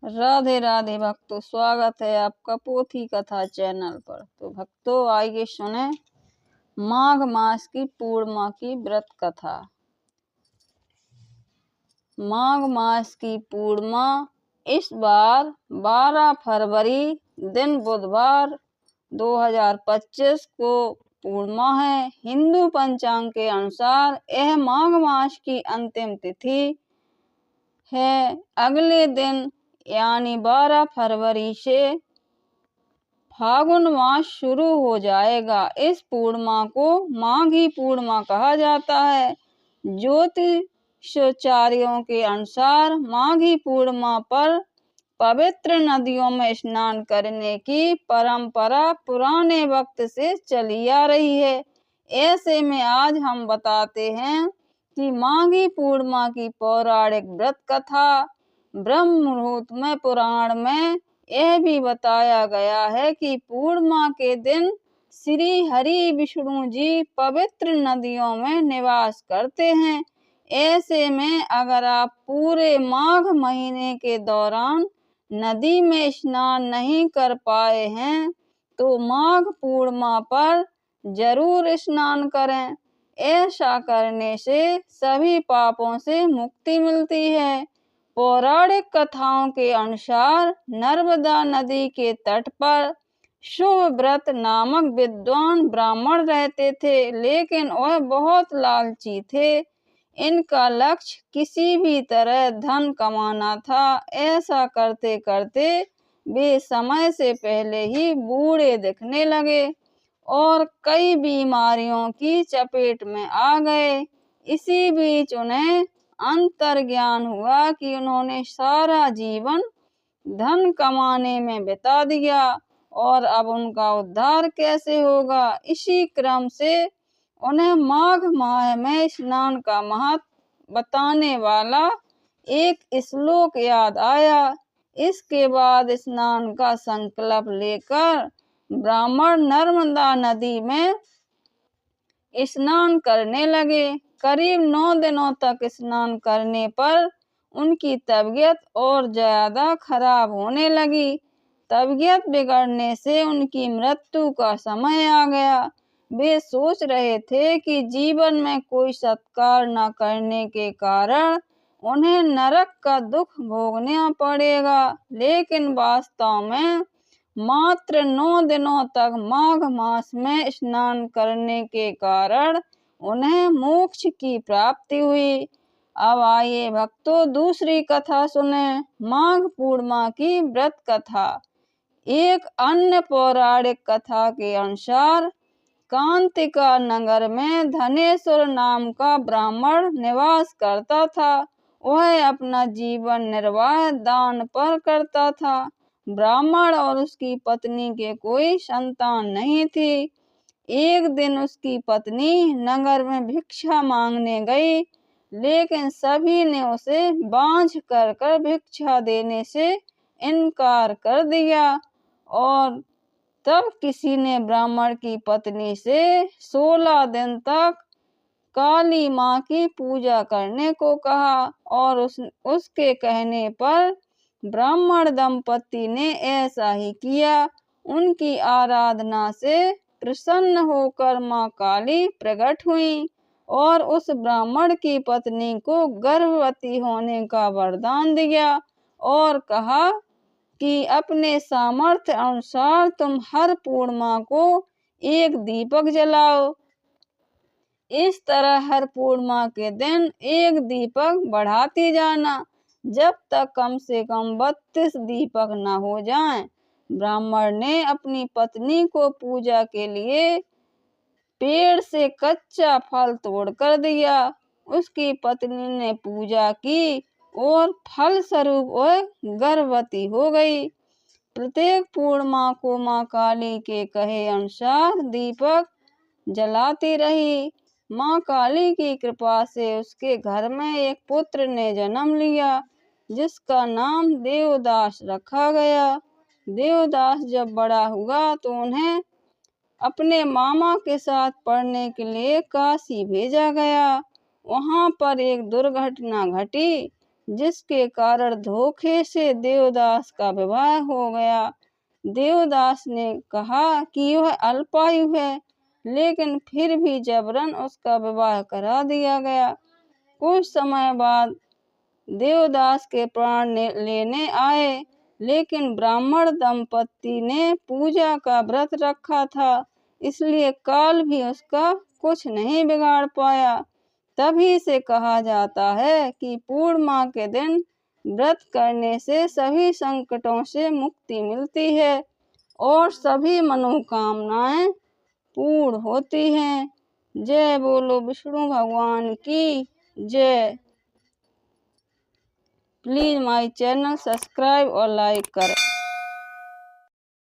राधे राधे भक्तों, स्वागत है आपका पोथी कथा चैनल पर। तो भक्तों आइए सुने माघ मास की पूर्णिमा की व्रत कथा। माघ मास की पूर्णिमा इस बार 12 फरवरी दिन बुधवार 2025 को पूर्णिमा है। हिंदू पंचांग के अनुसार यह माघ मास की अंतिम तिथि है। अगले दिन यानी 12 फरवरी से फागुन मास शुरू हो जाएगा। इस पूर्णिमा को माघी पूर्णिमा कहा जाता है। ज्योतिषाचार्यों के अनुसार माघी पूर्णिमा पर पवित्र नदियों में स्नान करने की परंपरा पुराने वक्त से चली आ रही है। ऐसे में आज हम बताते हैं कि माघी पूर्णिमा की पौराणिक व्रत कथा। ब्रह्म मुहूर्त में पुराण में यह भी बताया गया है कि पूर्णिमा के दिन श्री हरि विष्णु जी पवित्र नदियों में निवास करते हैं। ऐसे में अगर आप पूरे माघ महीने के दौरान नदी में स्नान नहीं कर पाए हैं तो माघ पूर्णिमा पर जरूर स्नान करें। ऐसा करने से सभी पापों से मुक्ति मिलती है। पौराणिक कथाओं के अनुसार नर्मदा नदी के तट पर शुभव्रत नामक विद्वान ब्राह्मण रहते थे, लेकिन वह बहुत लालची थे। इनका लक्ष्य किसी भी तरह धन कमाना था। ऐसा करते करते वे समय से पहले ही बूढ़े दिखने लगे और कई बीमारियों की चपेट में आ गए। इसी बीच उन्हें अंतर्ज्ञान हुआ कि उन्होंने सारा जीवन धन कमाने में बिता दिया और अब उनका उद्धार कैसे होगा। इसी क्रम से उन्हें माघ माह में स्नान का महत्व बताने वाला एक श्लोक याद आया। इसके बाद स्नान का संकल्प लेकर ब्राह्मण नर्मदा नदी में स्नान करने लगे। करीब 9 दिनों तक स्नान करने पर उनकी तबीयत और ज्यादा खराब होने लगी। तबीयत बिगड़ने से उनकी मृत्यु का समय आ गया। वे सोच रहे थे कि जीवन में कोई सत्कार न करने के कारण उन्हें नरक का दुख भोगना पड़ेगा, लेकिन वास्तव में मात्र 9 दिनों तक माघ मास में स्नान करने के कारण उन्हें मोक्ष की प्राप्ति हुई। अब आइए भक्तों दूसरी कथा सुने, माघ पूर्णिमा की व्रत कथा। एक अन्य पौराणिक कथा के अनुसार कांतिका नगर में धनेश्वर नाम का ब्राह्मण निवास करता था। वह अपना जीवन निर्वाह दान पर करता था। ब्राह्मण और उसकी पत्नी के कोई संतान नहीं थी। एक दिन उसकी पत्नी नगर में भिक्षा मांगने गई, लेकिन सभी ने उसे बांझ कर भिक्षा देने से इनकार कर दिया और तब किसी ने ब्राह्मण की पत्नी से 16 दिन तक काली माँ की पूजा करने को कहा और उसके कहने पर ब्राह्मण दंपति ने ऐसा ही किया। उनकी आराधना से प्रसन्न होकर माँ काली प्रकट हुई और उस ब्राह्मण की पत्नी को गर्भवती होने का वरदान दिया और कहा कि अपने सामर्थ्य अनुसार तुम हर पूर्णिमा को एक दीपक जलाओ। इस तरह हर पूर्णिमा के दिन एक दीपक बढ़ाती जाना जब तक कम से कम 32 दीपक न हो जाएं। ब्राह्मण ने अपनी पत्नी को पूजा के लिए पेड़ से कच्चा फल तोड़ कर दिया। उसकी पत्नी ने पूजा की और फल स्वरूप वह गर्भवती हो गई। प्रत्येक पूर्णिमा को माँ काली के कहे अनुसार दीपक जलाती रही। माँ काली की कृपा से उसके घर में एक पुत्र ने जन्म लिया, जिसका नाम देवदास रखा गया। देवदास जब बड़ा हुआ तो उन्हें अपने मामा के साथ पढ़ने के लिए काशी भेजा गया। वहां पर एक दुर्घटना घटी जिसके कारण धोखे से देवदास का विवाह हो गया। देवदास ने कहा कि वह अल्पायु है, लेकिन फिर भी जबरन उसका विवाह करा दिया गया। कुछ समय बाद देवदास के प्राण लेने आए, लेकिन ब्राह्मण दंपति ने पूजा का व्रत रखा था, इसलिए काल भी उसका कुछ नहीं बिगाड़ पाया। तभी से कहा जाता है कि पूर्णिमा के दिन व्रत करने से सभी संकटों से मुक्ति मिलती है और सभी मनोकामनाएं पूर्ण होती हैं। जय बोलो विष्णु भगवान की जय। प्लीज़ माय चैनल सब्सक्राइब और लाइक करें।